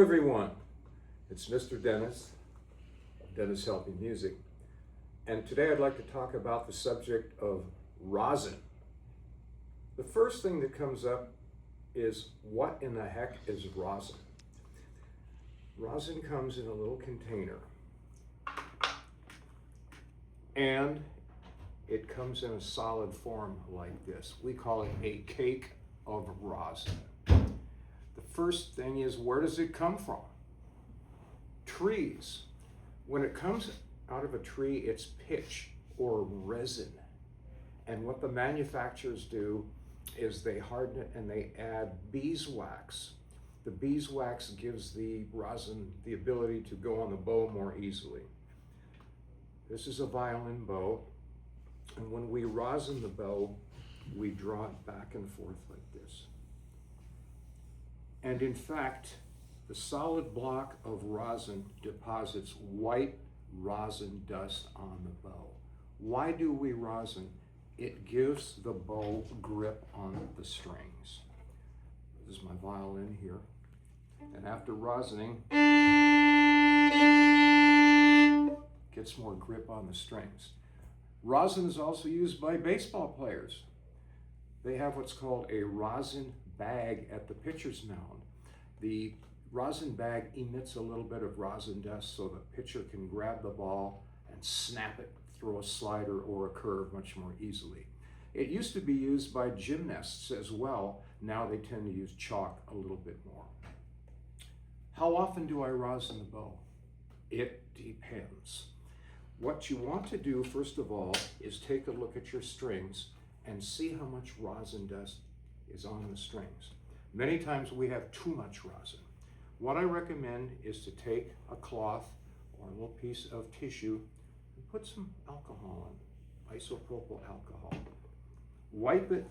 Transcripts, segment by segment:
everyone, it's Mr. Dennis, DennisHelppieMusic, and today I'd like to talk about the subject of rosin. The first thing that comes up is, what in the heck is rosin? Rosin comes in a little container, and it comes in a solid form like this. We call it a cake of rosin. The first thing is, where does it come from? Trees. When it comes out of a tree, it's pitch or resin. And what the manufacturers do is they harden it and they add beeswax. The beeswax gives the rosin the ability to go on the bow more easily. This is a violin bow, and when we rosin the bow, we draw it back and forth like this. And in fact, the solid block of rosin deposits white rosin dust on the bow. Why do we rosin? It gives the bow grip on the strings. This is my violin here. And after rosining, gets more grip on the strings. Rosin is also used by baseball players. They have what's called a rosin bag at the pitcher's mound. The rosin bag emits a little bit of rosin dust so the pitcher can grab the ball and snap it, throw a slider or a curve much more easily. It used to be used by gymnasts as well. Now they tend to use chalk a little bit more. How often do I rosin the bow? It depends. What you want to do, first of all, is take a look at your strings and see how much rosin dust is on the strings. Many times we have too much rosin. What I recommend is to take a cloth or a little piece of tissue and put some alcohol in, isopropyl alcohol. Wipe it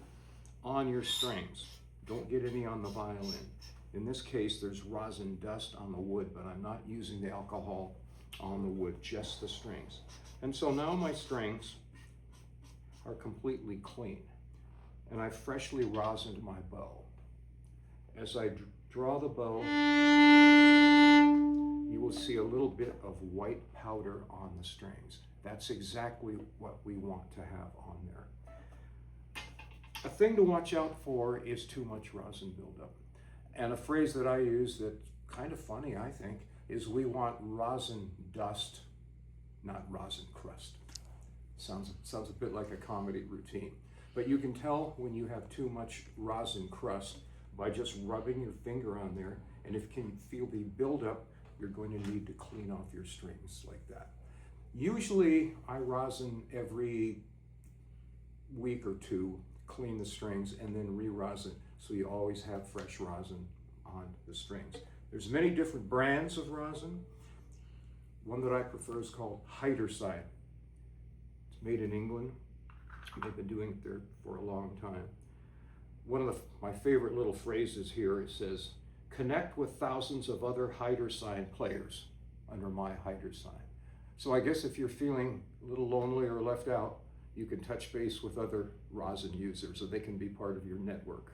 on your strings. Don't get any on the violin. In this case, there's rosin dust on the wood, but I'm not using the alcohol on the wood, just the strings. And so now my strings are completely clean, and I freshly rosined my bow. As I draw the bow, you will see a little bit of white powder on the strings. That's exactly what we want to have on there. A thing to watch out for is too much rosin buildup. And a phrase that I use that's kind of funny, I think, is we want rosin dust, not rosin crust. Sounds a bit like a comedy routine. But you can tell when you have too much rosin crust by just rubbing your finger on there, and if you can feel the buildup, you're going to need to clean off your strings like that. Usually I rosin every week or two, clean the strings, and then re-rosin, so you always have fresh rosin on the strings. There's many different brands of rosin. One that I prefer is called Hidersine. It's made in England. They've been doing it there for a long time. One of my favorite little phrases here, it says, connect with thousands of other Hidersine players under my Hidersine. So I guess if you're feeling a little lonely or left out, you can touch base with other rosin users so they can be part of your network.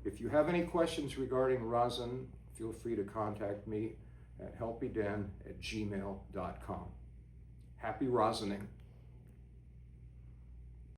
If you have any questions regarding rosin, feel free to contact me at helppieden@gmail.com. Happy rosining.